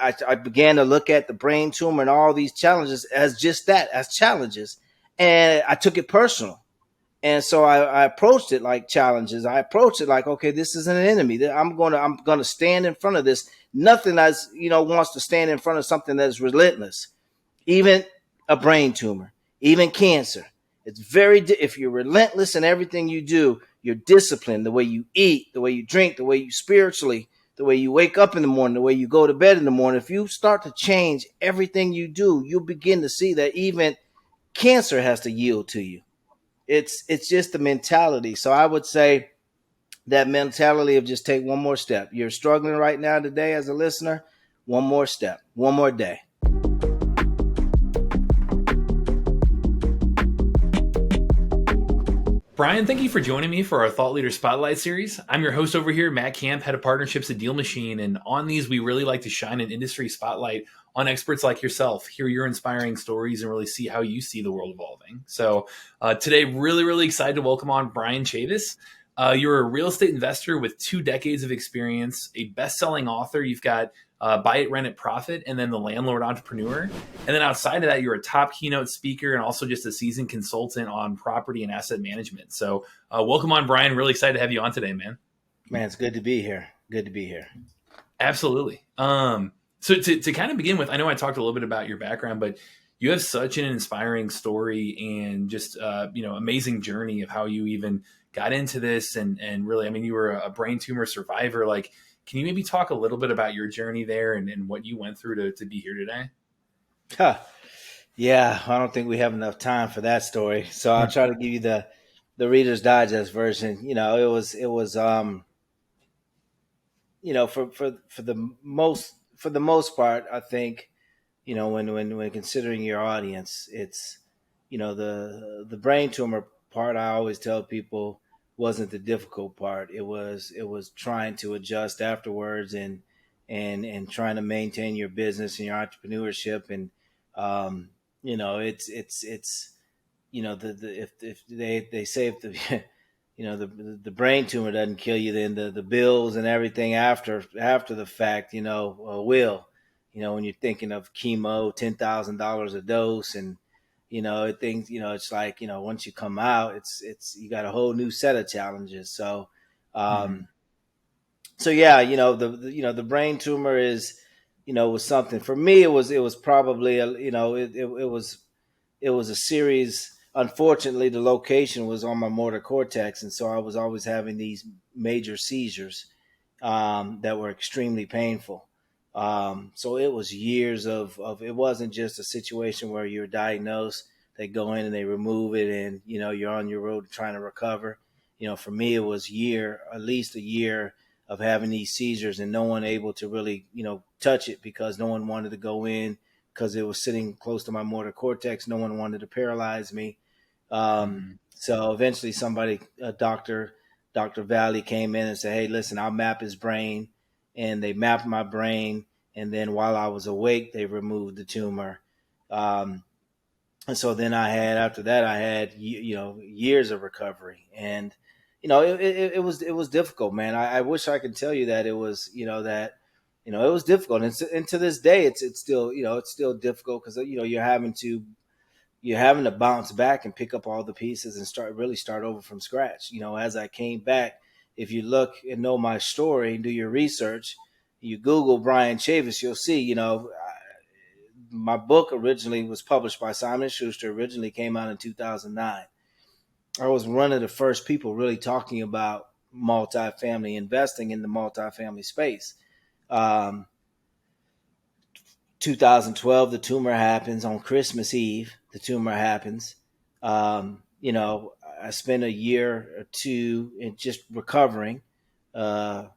I began to look at the brain tumor and all these challenges as just that, as challenges. And I took it personal. And so I approached it like challenges. I approached it like, okay, this is an enemy. I'm gonna stand in front of this. Nothing that's wants to stand in front of something that's relentless. Even a brain tumor, even cancer. It's if you're relentless in everything you do, you're disciplined, the way you eat, the way you drink, the way you spiritually, the way you wake up in the morning, the way you go to bed in the morning. If you start to change everything you do, you'll begin to see that even cancer has to yield to you. It's just the mentality. So I would say that mentality of just take one more step. You're struggling right now today as a listener, one more step, one more day. Bryan, thank you for joining me for our Thought Leader Spotlight series. I'm your host over here, Matt Camp, head of partnerships at DealMachine. And on these, we really like to shine an industry spotlight on experts like yourself, hear your inspiring stories, and really see how you see the world evolving. So today, really excited to welcome on Bryan Chavis. You're a real estate investor with 2 decades of experience, a best-selling author. You've got Buy It, Rent It, Profit, and then The Landlord Entrepreneur. And then outside of that, you're a top keynote speaker and also just a seasoned consultant on property and asset management. So welcome on, Bryan. Really excited to have you on today, man. Man, it's good to be here. Good to be here. Absolutely. So to kind of begin with, I know I talked a little bit about your background, but you have such an inspiring story and just amazing journey of how you even got into this. And really, I mean, you were a brain tumor survivor. Like, can you maybe talk a little bit about your journey there and what you went through to be here today? Yeah, I don't think we have enough time for that story. So I'll try to give you the Reader's Digest version. It was for the most part, I think, when considering your audience, it's the brain tumor part. I always tell people wasn't the difficult part. It was trying to adjust afterwards and trying to maintain your business and your entrepreneurship. And it's if they say if the the brain tumor doesn't kill you, then the bills and everything after the fact will. When you're thinking of chemo, $10,000 a dose, and it's like once you come out, it's you got a whole new set of challenges. So so yeah, the brain tumor is was something for me. It was probably it was a series. Unfortunately, the location was on my motor cortex, and so I was always having these major seizures that were extremely painful. So it was years of it wasn't just a situation where you're diagnosed, they go in and they remove it, and you're on your road trying to recover. For me, it was at least a year of having these seizures and no one able to really touch it because no one wanted to go in because it was sitting close to my motor cortex. No one wanted to paralyze me. So eventually Dr. Valley came in and said, hey, listen, I'll map his brain. And they mapped my brain. And then while I was awake, they removed the tumor. And so then after that, I had years of recovery. And, it was difficult, man. I wish I could tell you that it was, it was difficult. And to this day, it's still, it's still difficult because, you're having to bounce back and pick up all the pieces and start over from scratch. As I came back, if you look and know my story and do your research, you Google Bryan Chavis, you'll see, my book originally was published by Simon & Schuster, originally came out in 2009. I was one of the first people really talking about multifamily, investing in the multifamily space. 2012, the tumor happens on Christmas Eve. The tumor happens. I spent a year or two in just recovering. And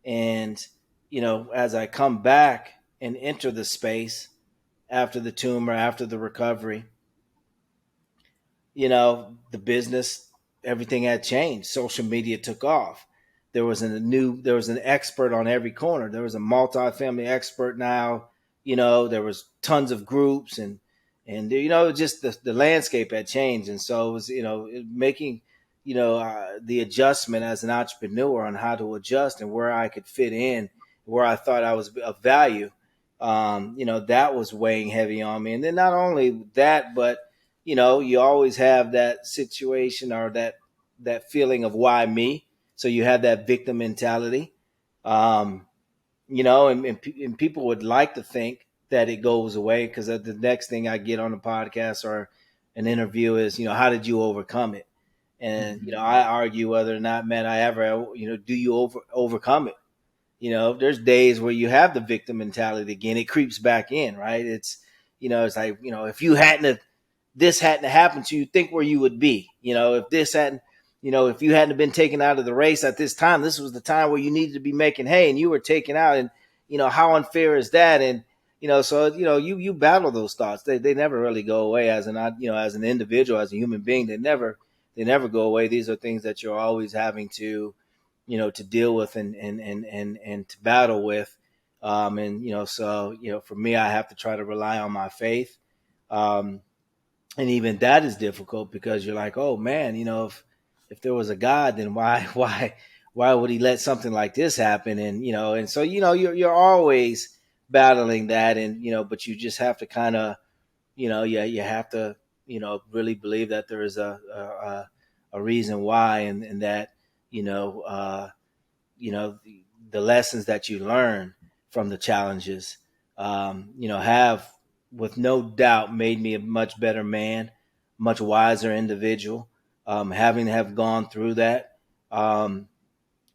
as I come back and enter the space after the tumor, after the recovery, the business, everything had changed. Social media took off. There was an expert on every corner. There was a multifamily expert now. There was tons of groups and just the landscape had changed. And so it was, making, the adjustment as an entrepreneur on how to adjust and where I could fit in, where I thought I was of value. that was weighing heavy on me. And then not only that, but you always have that situation or that feeling of why me. So you have that victim mentality. Um, and people would like to think that it goes away because the next thing I get on the podcast or an interview is, how did you overcome it? And Mhm. I argue whether or not, man, I ever, do you overcome it? There's days where you have the victim mentality again. It creeps back in, right? It's like, if you hadn't this hadn't happened to you, think where you would be. If this hadn't, if you hadn't been taken out of the race at this time, this was the time where you needed to be making hay, and you were taken out. And how unfair is that? And so you battle those thoughts. They never really go away as as an individual, as a human being. They never go away. These are things that you're always having to to deal with and to battle with. For me, I have to try to rely on my faith. Um, and even that is difficult because you're like, oh man, if there was a God, then why would he let something like this happen? And so you're always battling that, and but you just have to kind of you have to really believe that there is a reason why, and that you know uh the lessons that you learn from the challenges have with no doubt made me a much better man, much wiser individual. Having to have gone through that,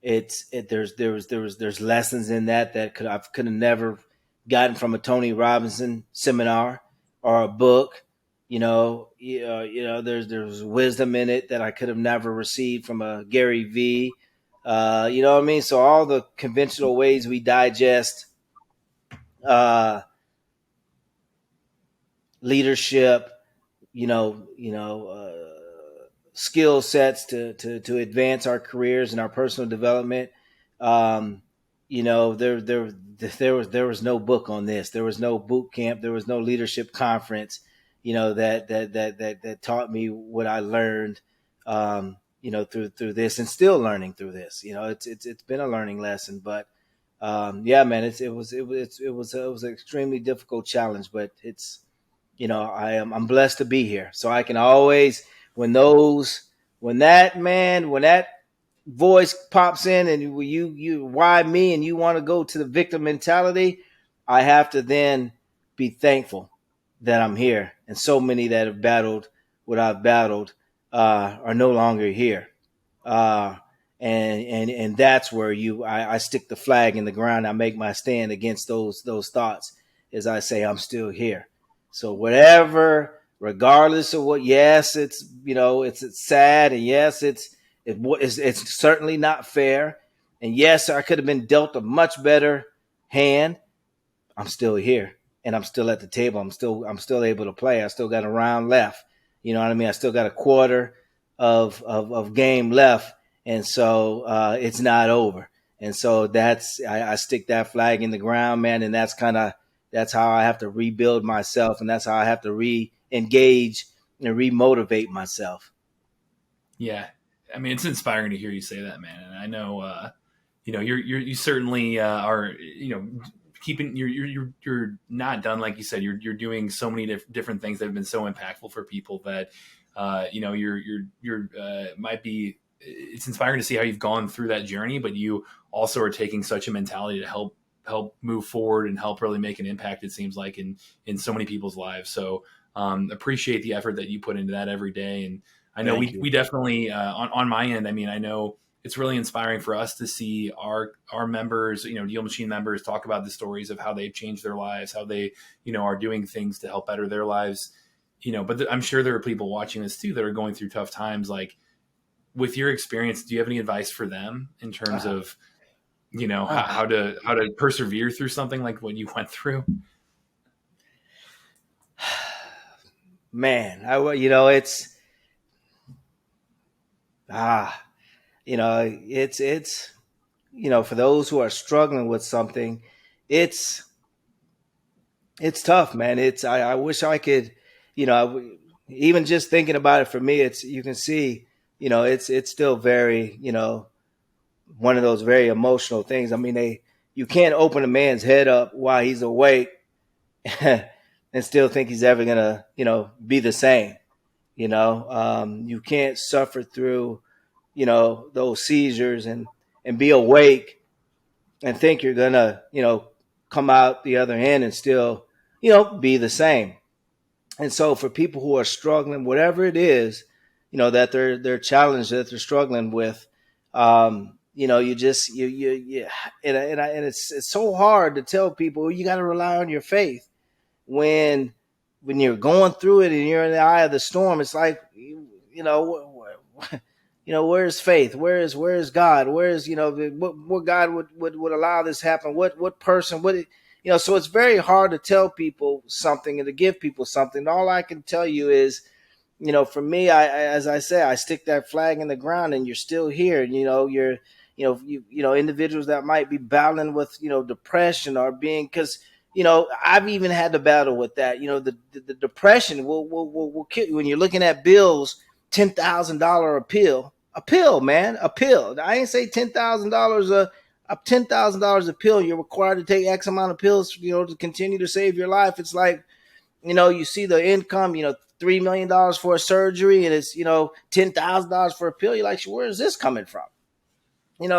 there's lessons in that could have never gotten from a Tony Robinson seminar or a book. There's wisdom in it that I could have never received from a Gary V. You know what I mean? So all the conventional ways we digest uh, leadership, skill sets to advance our careers and our personal development. Um, there was no book on this. There was no boot camp. There was no leadership conference. That taught me what I learned. Through this, and still learning through this. It's been a learning lesson, but yeah, man, it was an extremely difficult challenge, but I'm blessed to be here. So I can always, when that voice pops in and you why me, and you want to go to the victim mentality, I have to then be thankful that I'm here. And so many that have battled what I've battled are no longer here. Uh, and that's where I stick the flag in the ground. I make my stand against those thoughts, as I say I'm still here. So whatever, regardless of what, yes, it's sad, and yes, it's certainly not fair, and yes, I could have been dealt a much better hand. I'm still here, and I'm still at the table. I'm still able to play. I still got a round left. You know what I mean? I still got a quarter of game left, and so it's not over. And so I stick that flag in the ground, man, and that's how I have to rebuild myself, and that's how I have to re-engage and re-motivate myself. Yeah, I mean, it's inspiring to hear you say that, man. And I know, you certainly are, keeping you're not done, like you said. You're doing so many different things that have been so impactful for people that, you're might be. It's inspiring to see how you've gone through that journey, but you also are taking such a mentality to help move forward and help really make an impact. It seems like in so many people's lives. So appreciate the effort that you put into that every day. And I know Thank we you. definitely on my end. I mean, I know it's really inspiring for us to see our members, Deal Machine members, talk about the stories of how they've changed their lives, how they are doing things to help better their lives. But I'm sure there are people watching this too that are going through tough times. Like, with your experience, do you have any advice for them in terms Ah, of ah, how to persevere through something like what you went through? man, it's ah, it's for those who are struggling with something, it's it's tough, man. I wish I could, even just thinking about it, for me, it's, you can see, it's still very, one of those very emotional things. I mean, you can't open a man's head up while he's awake and still think he's ever gonna, be the same. You can't suffer through, those seizures and be awake and think you're gonna, come out the other end and still, be the same. And so for people who are struggling, whatever it is, that they're challenged, that they're struggling with, you just you and it's so hard to tell people you got to rely on your faith when you're going through it and you're in the eye of the storm. It's like, where's faith? Where's God? Where's, what God would allow this to happen? What person would it, so it's very hard to tell people something and to give people something. All I can tell you is, for me, as I say, I stick that flag in the ground, and you're still here. And, you're, individuals that might be battling with, depression or being, because, I've even had to battle with that. The depression will kill you when you're looking at bills, $10,000 a pill, man, a pill. I ain't say $10,000 a $10,000 a pill. You're required to take X amount of pills, to continue to save your life. It's like, you see the income, $3 million for a surgery, and it's, $10,000 for a pill. You're like, where is this coming from?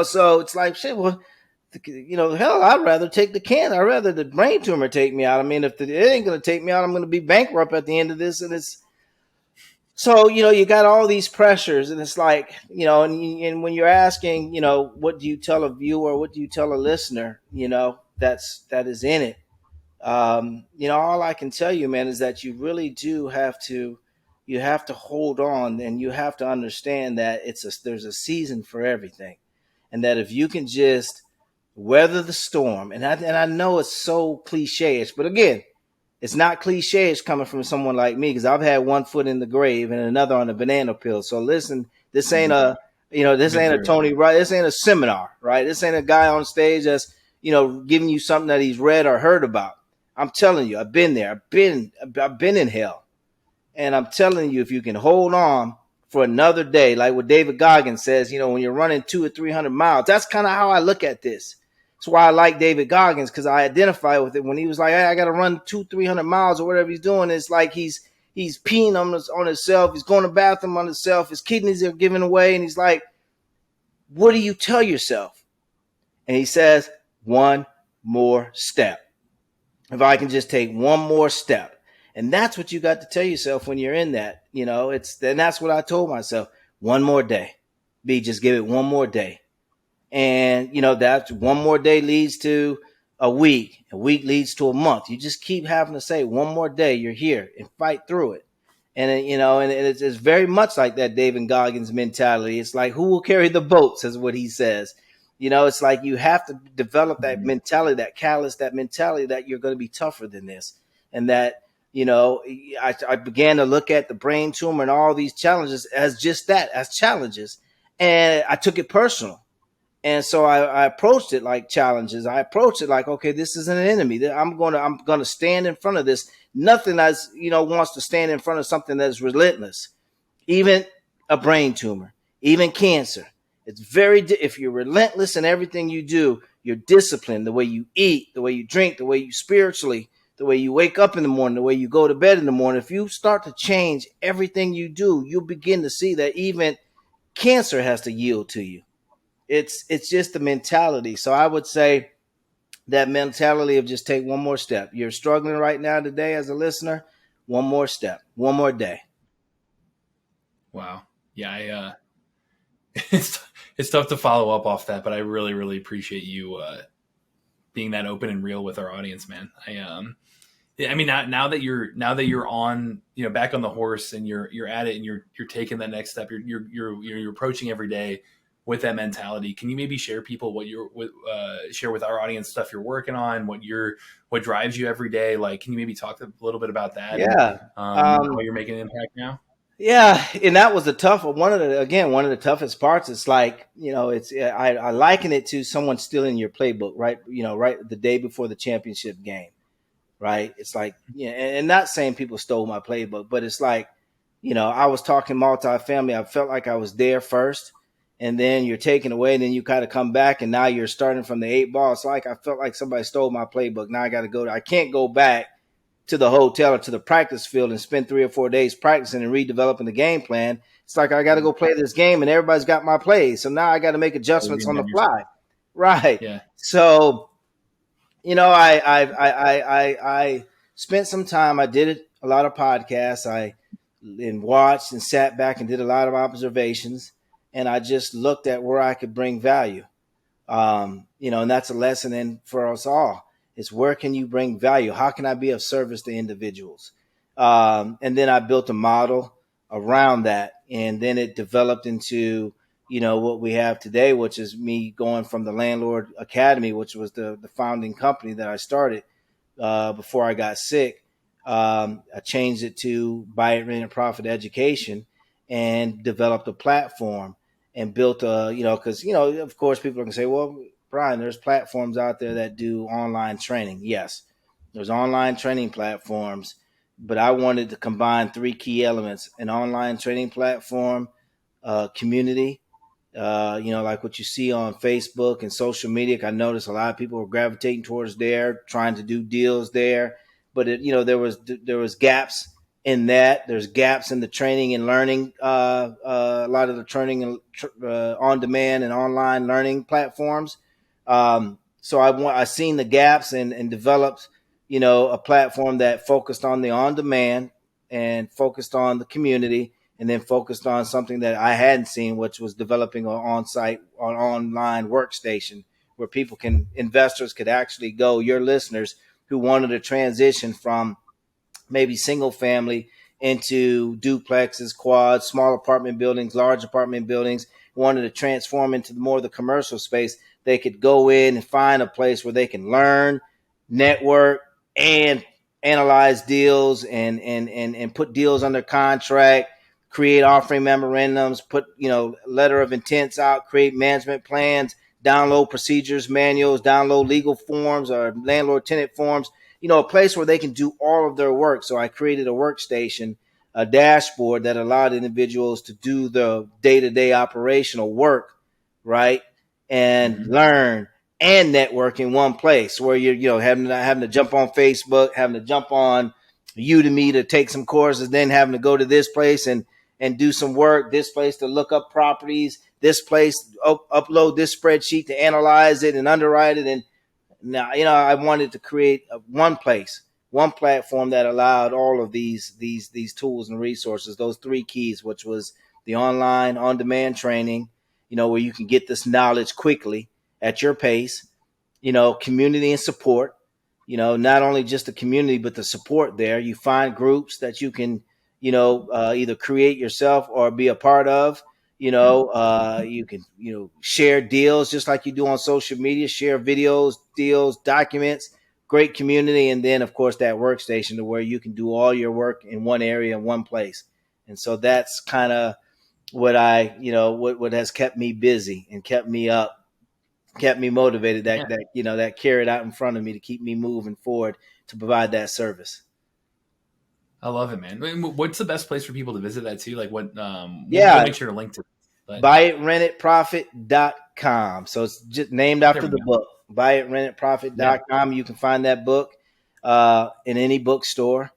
So it's like, shit. Well, hell, I'd rather take the can. I'd rather the brain tumor take me out. I mean, if it ain't going to take me out, I'm going to be bankrupt at the end of this. And it's so, you got all these pressures, and it's like, and when you're asking, what do you tell a viewer? What do you tell a listener? That is in it. All I can tell you, man, is that you really do you have to hold on, and you have to understand that there's a season for everything. And that if you can just weather the storm, and I know it's so cliche-ish, but again, it's not cliche-ish coming from someone like me, because I've had one foot in the grave and another on a banana peel. So listen, this ain't this Been ain't a through it. Tony, right? This ain't a seminar, right? This ain't a guy on stage that's, giving you something that he's read or heard about. I'm telling you, I've been there. I've been in hell. And I'm telling you, if you can hold on for another day, like what David Goggins says, when you're running 200 or 300 miles, that's kind of how I look at this. That's why I like David Goggins, because I identify with it. When he was like, hey, I got to run 200-300 miles or whatever he's doing, it's like he's peeing on himself. He's going to the bathroom on himself. His kidneys are giving away. And he's like, what do you tell yourself? And he says, one more step. If I can just take one more step. And that's what you got to tell yourself when you're in that. And that's what I told myself. One more day. Just give it one more day. And, that's one more day leads to a week. A week leads to a month. You just keep having to say one more day, you're here, and fight through it. And, and it's very much like that David Goggins mentality. It's like, who will carry the boats, is what he says. It's like you have to develop that mentality, that callous, that mentality that you're going to be tougher than this. And that, I began to look at the brain tumor and all these challenges as just that, as challenges. And I took it personal. And so I approached it like challenges. I approached it like, okay, this is an enemy. I'm gonna stand in front of this. Nothing that's wants to stand in front of something that's relentless. Even a brain tumor, even cancer. It's if you're relentless in everything you do, you're disciplined, the way you eat, the way you drink, the way you spiritually, the way you wake up in the morning, the way you go to bed in the morning. If you start to change everything you do, you'll begin to see that even cancer has to yield to you. It's just the mentality. So I would say that mentality of just take one more step. You're struggling right now today as a listener, one more step, one more day. Wow. Yeah, it's tough to follow up off that, but I really, really appreciate you being that open and real with our audience, man. I mean, now that you're on, back on the horse, and you're at it, and you're taking that next step, you're approaching every day with that mentality. Can you maybe share share with our audience stuff you're working on, what drives you every day? Like, can you maybe talk a little bit about that, and Yeah. how you're making an impact now? Yeah, and that was one of the toughest parts. It's like, I liken it to someone stealing your playbook, right? Right the day before the championship game, right? It's like, and not saying people stole my playbook, but it's like, I was talking multifamily. I felt like I was there first, and then you're taken away, and then you kind of come back, and now you're starting from the eight ball. It's like I felt like somebody stole my playbook. Now I got to go. I can't go back to the hotel or to the practice field and spend 3 or 4 days practicing and redeveloping the game plan. It's like I got to go play this game and everybody's got my plays. So now I got to make adjustments on the Reinvent yourself. fly. Right. Yeah. So, I spent some time. I did a lot of podcasts. I and watched and sat back and did a lot of observations. And I just looked at where I could bring value. And that's a lesson in for us all. It's where can you bring value? How can I be of service to individuals? And then I built a model around that, and then it developed into what we have today, which is me going from the Landlord Academy, which was the founding company that I started before I got sick. I changed it to Buy It, Rent It, Profit Education, and developed a platform and built because of course people are going to say, well, Bryan, there's platforms out there that do online training. Yes, there's online training platforms, but I wanted to combine three key elements: an online training platform, community, like what you see on Facebook and social media. I noticed a lot of people were gravitating towards there, trying to do deals there, but there was gaps in that. There's gaps in the training and learning. A lot of the training and on demand and online learning platforms. So I seen the gaps and developed, a platform that focused on the on demand and focused on the community, and then focused on something that I hadn't seen, which was developing an on-site or online workstation where investors could actually go, your listeners who wanted to transition from maybe single family into duplexes, quads, small apartment buildings, large apartment buildings, wanted to transform into more of the commercial space. They could go in and find a place where they can learn, network, and analyze deals and put deals under contract, create offering memorandums, put letter of intents out, create management plans, download procedures manuals, download legal forms or landlord tenant forms, a place where they can do all of their work. So I created a workstation, a dashboard that allowed individuals to do the day-to-day operational work, right, and Mm-hmm. learn and network in one place, where you're having to jump on Facebook, having to jump on Udemy to take some courses, then having to go to this place and do some work, this place to look up properties, this place upload this spreadsheet to analyze it and underwrite it. And now, I wanted to create one place, one platform that allowed all of these tools and resources, those three keys, which was the online on-demand training, where you can get this knowledge quickly at your pace, community and support, not only just the community, but the support there. You find groups that you can, either create yourself or be a part of. You can, share deals just like you do on social media, share videos, deals, documents, great community. And then, of course, that workstation to where you can do all your work in one area, in one place. And so that's kind of what what has kept me busy and kept me up, kept me motivated, Yeah. that carrot out in front of me to keep me moving forward to provide that service. I love it, man. What's the best place for people to visit that too? Like what, we'll Yeah. make sure to link to it. But Buyitrentitprofit.com. So it's just named there after we the go. book. Yeah. BuyitRentitprofit.com. You can find that book in any bookstore.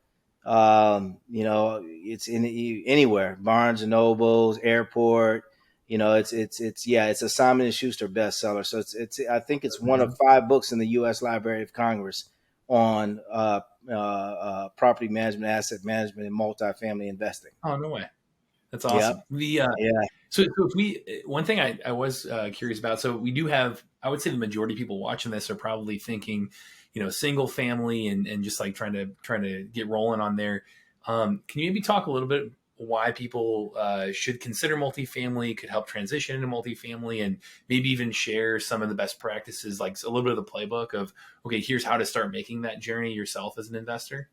It's in anywhere, Barnes and Nobles, airport. It's a Simon and Schuster bestseller. So it's I think it's one of Mhm. 5 books in the U.S. Library of Congress on property management, asset management, and multifamily investing. Oh, no way. That's Yep. awesome. Yeah. So if we, one thing I was curious about, so we do have, I would say the majority of people watching this are probably thinking, single family and just like trying to get rolling on there. Can you maybe talk a little bit why people should consider multifamily, could help transition into multifamily, and maybe even share some of the best practices, like a little bit of the playbook of, okay, here's how to start making that journey yourself as an investor?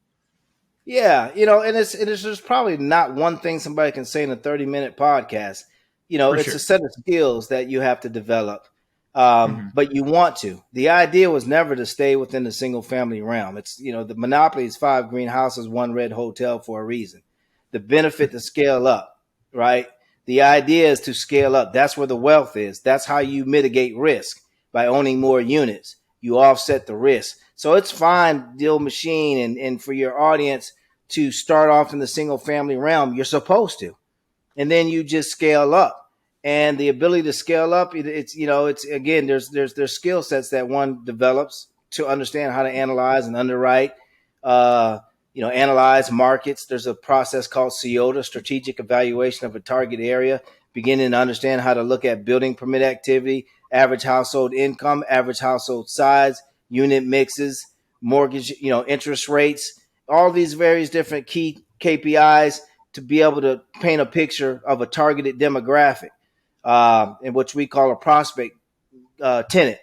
Yeah, and it's there's probably not one thing somebody can say in a 30-minute podcast. For It's a sure. set of skills that you have to develop. Hmm. But you want to. The idea was never to stay within the single family realm. It's, the monopoly is 5 greenhouses, 1 red hotel for a reason. The benefit to scale up, right? The idea is to scale up. That's where the wealth is. That's how you mitigate risk, by owning more units. you offset the risk. So it's fine, DealMachine, and for your audience to start off in the single family realm. You're supposed to, and then you just scale up. And the ability to scale up, it's it's again, there's skill sets that one develops to understand how to analyze and underwrite, uh, analyze markets. There's a process called SEOTA, strategic evaluation of a target area, beginning to understand how to look at building permit activity, average household income, average household size, unit mixes, mortgage, interest rates, all these various different key KPIs to be able to paint a picture of a targeted demographic, in which we call a prospect tenant,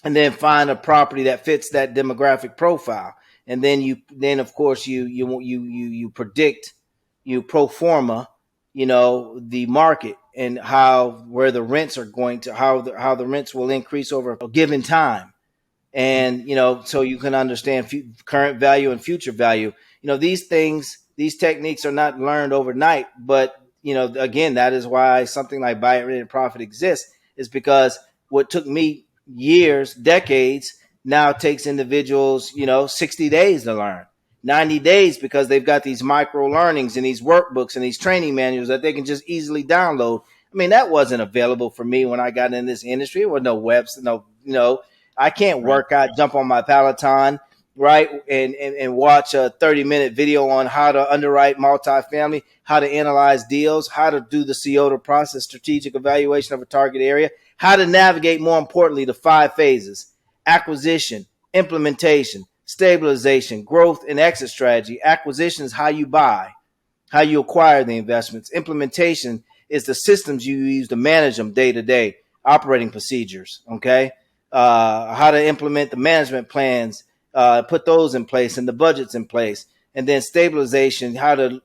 and then find a property that fits that demographic profile. And then of course you predict, you pro forma, the market and where the rents are going to, how the rents will increase over a given time. And so you can understand current value and future value. These techniques are not learned overnight, but again, that is why something like buy it, rent it, profit exists, is because what took me years, decades, now takes individuals 60 days to learn, 90 days, because they've got these micro learnings and these workbooks and these training manuals that they can just easily download. I mean, that wasn't available for me when I got in this industry. There was no website, I can't Right. work out, jump on my Peloton, right, and watch a 30-minute video on how to underwrite multifamily, how to analyze deals, how to do the SEOTA process, strategic evaluation of a target area, how to navigate, more importantly, the 5 phases: acquisition, implementation, stabilization, growth, and exit strategy. Acquisition is how you buy, how you acquire the investments. Implementation is the systems you use to manage them day to day, operating procedures. Okay. How to implement the management plans, put those in place and the budgets in place. And then stabilization, how to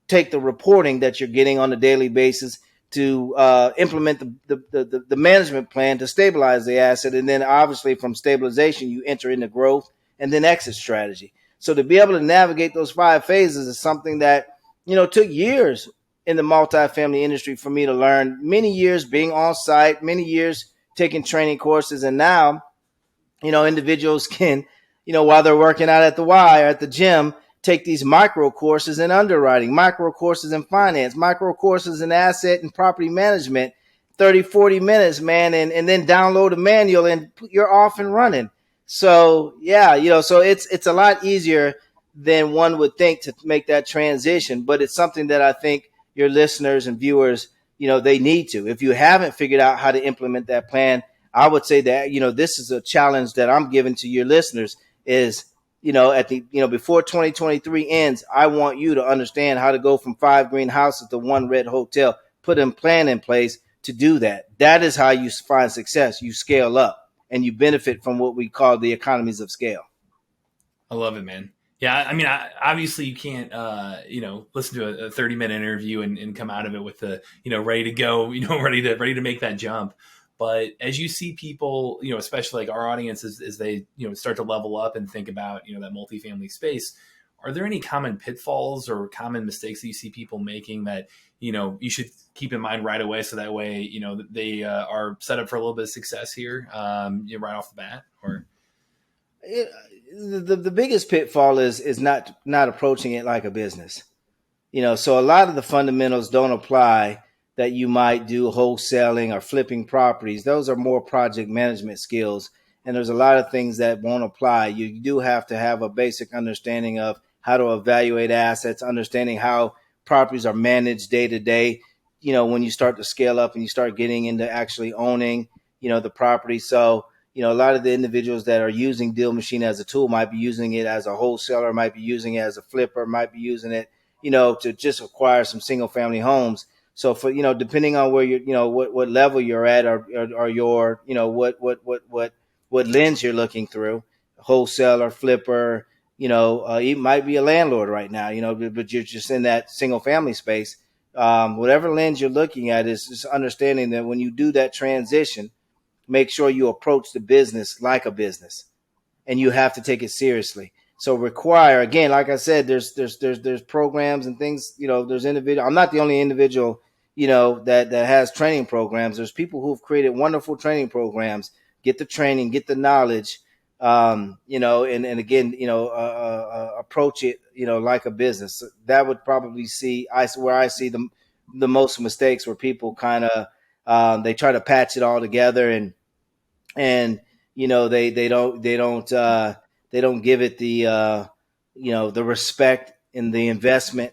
take the reporting that you're getting on a daily basis to implement the management plan to stabilize the asset. And then obviously from stabilization, you enter into growth and then exit strategy. So to be able to navigate those 5 phases is something that, took years in the multifamily industry for me to learn, many years being on site, many years taking training courses. And now, individuals can, while they're working out at the Y or at the gym, take these micro courses in underwriting, micro courses in finance, micro courses in asset and property management, 30, 40 minutes, man, and then download a manual and you're off and running. So yeah, so it's a lot easier than one would think to make that transition, but it's something that I think your listeners and viewers, they need to. If you haven't figured out how to implement that plan, I would say that, this is a challenge that I'm giving to your listeners is, at the, before 2023 ends, I want you to understand how to go from 5 green houses to 1 red hotel, put a plan in place to do that. That is how you find success. You scale up and you benefit from what we call the economies of scale. I love it, man. Yeah, I mean, obviously you can't, listen to a 30-minute interview and come out of it with the, ready to go, ready to make that jump. But as you see people, especially like our audience, as they, start to level up and think about, that multifamily space, are there any common pitfalls or common mistakes that you see people making that, you should keep in mind right away, so that way, they are set up for a little bit of success here, right off the bat? Or It, the biggest pitfall is not approaching it like a business. So a lot of the fundamentals don't apply that you might do wholesaling or flipping properties. Those are more project management skills. And there's a lot of things that won't apply. You do have to have a basic understanding of how to evaluate assets, understanding how properties are managed day to day, when you start to scale up and you start getting into actually owning, the property. So, a lot of the individuals that are using DealMachine as a tool might be using it as a wholesaler, might be using it as a flipper, might be using it to just acquire some single family homes. So for, depending on where you're, what level you're at, or your, what lens you're looking through, wholesaler, flipper, it might be a landlord right now, but you're just in that single family space. Whatever lens you're looking at is just understanding that when you do that transition, make sure you approach the business like a business, and you have to take it seriously. So require, again, like I said, there's programs and things, there's individual. I'm not the only individual, that has training programs. There's people who've created wonderful training programs get the training, get the knowledge, and again, approach it, like a business. That would probably where I see the most mistakes, where people kind of they try to patch it all together, and they don't give it the respect and the investment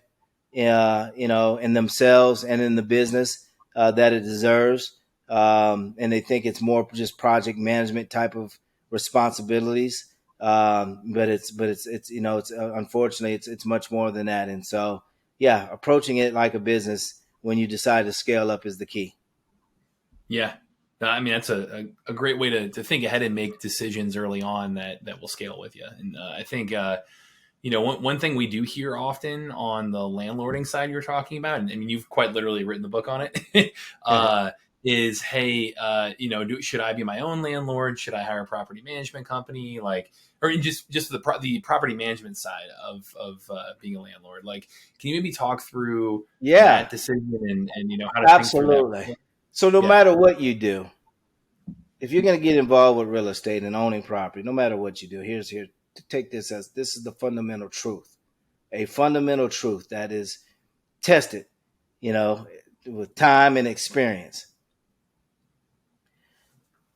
in themselves and in the business that it deserves, and they think it's more just project management type of responsibilities, but it's unfortunately it's much more than that. And so yeah, approaching it like a business when you decide to scale up is the key. Yeah. I mean, that's a great way to think ahead and make decisions early on that will scale with you. And I think, one thing we do hear often on the landlording side you're talking about, and I mean, you've quite literally written the book on it, is, hey, should I be my own landlord? Should I hire a property management company? Like, or just the property management side of being a landlord. Like, can you maybe talk through Yeah, that decision and how to think through absolutely. that? So no Yeah. matter what you do, if you're going to get involved with real estate and owning property, no matter what you do, here to take this as this is the fundamental truth, a fundamental truth that is tested, you know, with time and experience.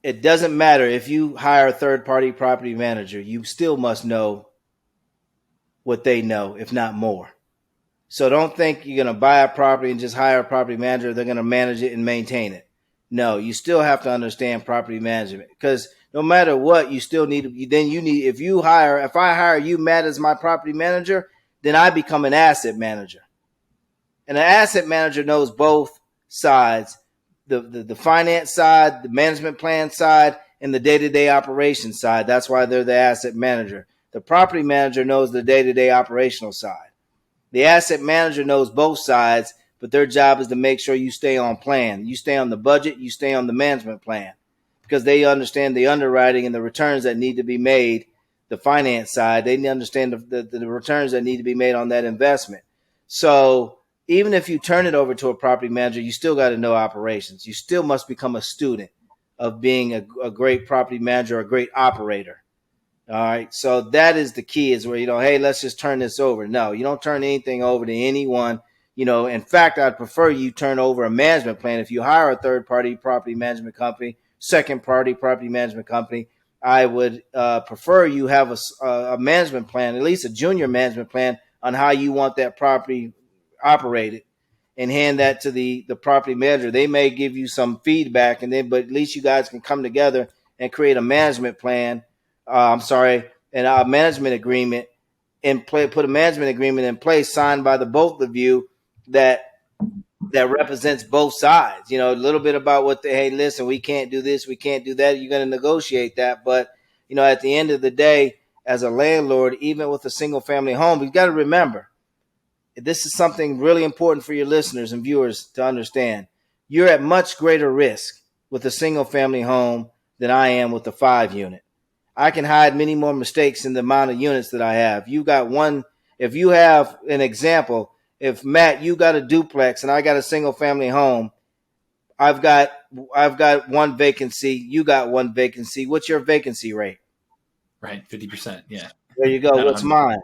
It doesn't matter if you hire a third party property manager, you still must know what they know, if not more. So don't think you're going to buy a property and just hire a property manager. They're going to manage it and maintain it. No, you still have to understand property management, because no matter what, you still need to. Then you need if I hire you, Matt, as my property manager, then I become an asset manager, and an asset manager knows both sides: the finance side, the management plan side, and the day to day operation side. That's why they're the asset manager. The property manager knows the day to day operational side. The asset manager knows both sides, but their job is to make sure you stay on plan. You stay on the budget, you stay on the management plan, because they understand the underwriting and the returns that need to be made. The finance side, they understand the returns that need to be made on that investment. So even if you turn it over to a property manager, you still got to know operations. You still must become a student of being a great property manager, a great operator. All right. So that is the key, is where, hey, let's just turn this over. No, you don't turn anything over to anyone. In fact, I'd prefer you turn over a management plan. If you hire a third party property management company, second party property management company, I would prefer you have a management plan, at least a junior management plan, on how you want that property operated, and hand that to the property manager. They may give you some feedback, but at least you guys can come together and create a management plan. And a management agreement put a management agreement in place, signed by the both of you, that represents both sides. A little bit about hey, listen, we can't do this, we can't do that. You're going to negotiate that, but at the end of the day, as a landlord, even with a single family home, you've got to remember, this is something really important for your listeners and viewers to understand. You're at much greater risk with a single family home than I am with a 5-unit. I can hide many more mistakes in the amount of units that I have. You got one. If you have an example, if Matt, you got a duplex and I got a single family home, I've got one vacancy. You got one vacancy. What's your vacancy rate? Right. 50%. Yeah. There you go. Not What's 100. mine?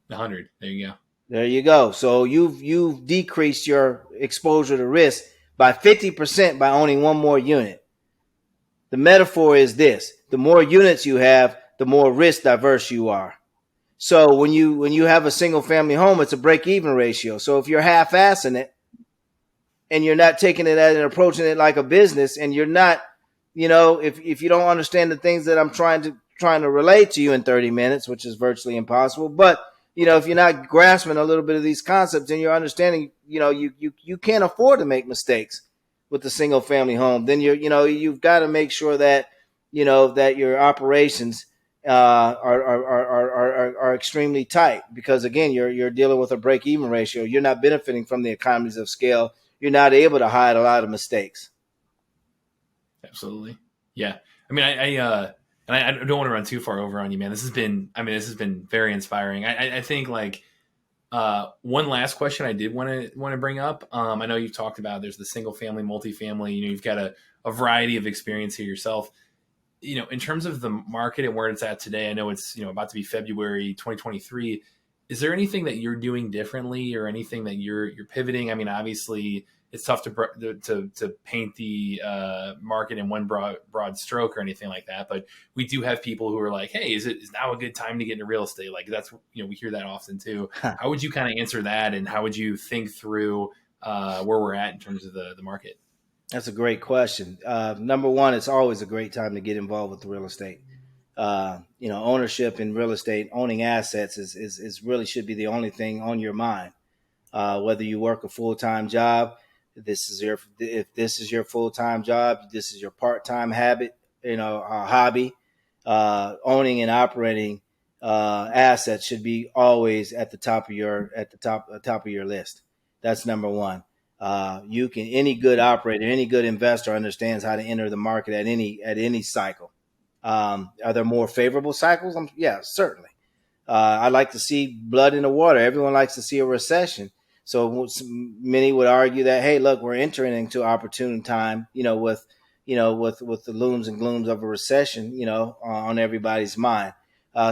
100. There you go. There you go. So you've decreased your exposure to risk by 50% by owning one more unit. The metaphor is this: the more units you have, the more risk diverse you are. So when you have a single family home, it's a break even ratio. So if you're half assing it and you're not taking it and approaching it like a business, and you're not, if you don't understand the things that I'm trying to relate to you in 30 minutes, which is virtually impossible, but if you're not grasping a little bit of these concepts and you're understanding, you can't afford to make mistakes with the single family home, then you've got to make sure that that your operations are extremely tight, because again, you're dealing with a break even ratio. You're not benefiting from the economies of scale. You're not able to hide a lot of mistakes. Absolutely. Yeah. I mean, and I don't want to run too far over on you, man. This has been very inspiring. I think, like, one last question I did want to bring up. I know you've talked about, there's the single family, multifamily, you've got a variety of experience here yourself. in terms of the market and where it's at today, I know it's, about to be February 2023. Is there anything that you're doing differently or anything that you're pivoting? I mean, obviously it's tough to paint the market in one broad stroke or anything like that. But we do have people who are like, hey, is now a good time to get into real estate? Like that's, we hear that often too. How would you kind of answer that? And how would you think through where we're at in terms of the market? That's a great question. Number one, it's always a great time to get involved with the real estate. Ownership in real estate, owning assets is really should be the only thing on your mind. Whether you work a full time job, if this is your full time job, this is your part time habit, hobby. Owning and operating assets should be always at the top of your list. That's number one. Any good operator, any good investor understands how to enter the market at any cycle. Are there more favorable cycles? Yeah, certainly. I like to see blood in the water. Everyone likes to see a recession. So many would argue that, hey, look, we're entering into opportune time, with the looms and glooms of a recession, on everybody's mind.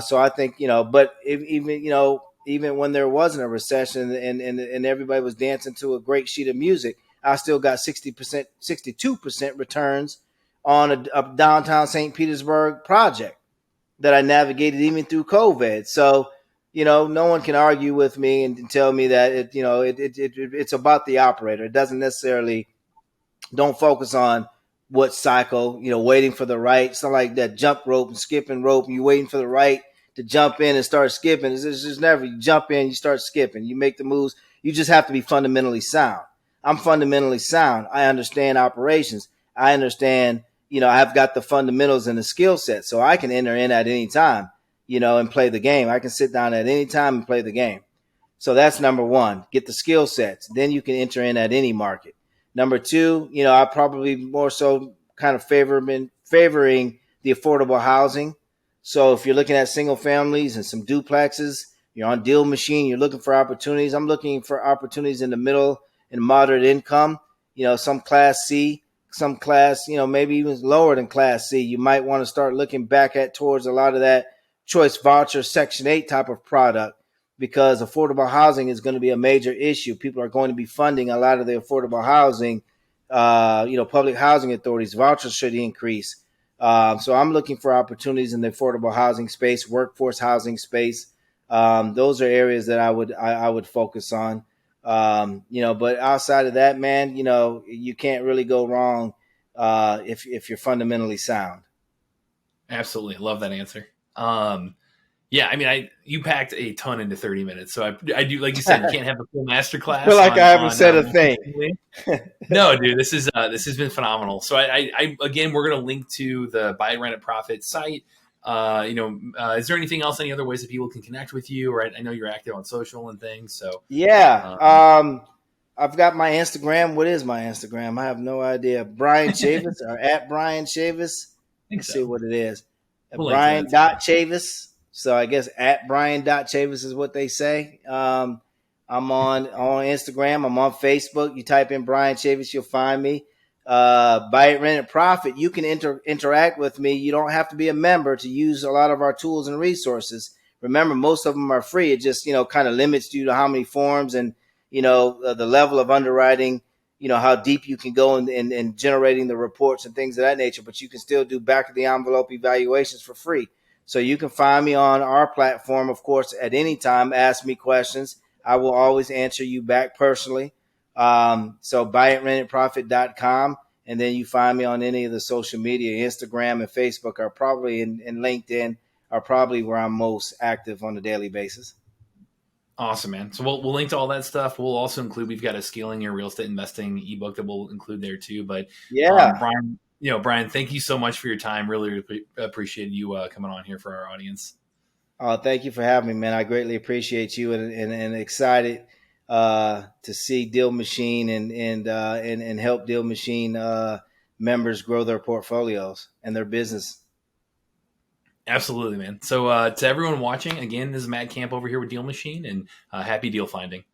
So I think, but even when there wasn't a recession and everybody was dancing to a great sheet of music, I still got 60%, 62% returns on a downtown St. Petersburg project that I navigated even through COVID. So, no one can argue with me and tell me that it's about the operator. It doesn't necessarily, don't focus on what cycle, waiting for the right. It's not like that jump rope and skipping rope. And you're waiting for the right to jump in and start skipping. It's just never, you jump in, you start skipping, you make the moves. You just have to be fundamentally sound. I'm fundamentally sound. I understand operations. I understand, I've got the fundamentals and the skill set. So I can enter in at any time, and play the game. I can sit down at any time and play the game. So that's number one. Get the skill sets. Then you can enter in at any market. Number two, I probably more so kind of favoring the affordable housing. So if you're looking at single families and some duplexes, you're on DealMachine, you're looking for opportunities. I'm looking for opportunities in the middle and moderate income, some class C, some class, maybe even lower than class C. You might want to start looking back at towards a lot of that choice voucher Section 8 type of product, because affordable housing is going to be a major issue. People are going to be funding a lot of the affordable housing. Public housing authorities, vouchers should increase. So I'm looking for opportunities in the affordable housing space, workforce housing space. Those are areas that I would focus on. But outside of that, man, you can't really go wrong if you're fundamentally sound. Absolutely. I love that answer. Yeah, I mean, you packed a ton into 30 minutes. So I do, like you said, you can't have the full I feel masterclass like I haven't said a thing. No, dude, this has been phenomenal. So I again, we're going to link to the Buy Rent and Profit site. Is there anything else, any other ways that people can connect with you? Right. I know you're active on social and things. So yeah. I've got my Instagram. What is my Instagram? I have no idea. Bryan Chavis or at Bryan Chavis. Let's see what it is. We'll Bryan.Chavis. So I guess at Bryan.Chavis is what they say. I'm on Instagram. I'm on Facebook. You type in Bryan Chavis, you'll find me. Buy It, Rent It, Profit. You can interact with me. You don't have to be a member to use a lot of our tools and resources. Remember, most of them are free. It just, kind of limits you to how many forms and, the level of underwriting, how deep you can go in generating the reports and things of that nature. But you can still do back of the envelope evaluations for free. So you can find me on our platform, of course, at any time. Ask me questions. I will always answer you back personally. So buyitRentItProfit.com. And then you find me on any of the social media. Instagram and Facebook are probably, and LinkedIn are probably where I'm most active on a daily basis. Awesome, man. So we'll link to all that stuff. We'll also include, we've got a Scaling Your Real Estate Investing ebook that we'll include there too. But yeah, Bryan, thank you so much for your time. Really appreciate you coming on here for our audience. Thank you for having me, man. I greatly appreciate you and excited to see DealMachine and help DealMachine members grow their portfolios and their business. Absolutely, man. So to everyone watching, again, this is Matt Camp over here with DealMachine, and happy deal finding.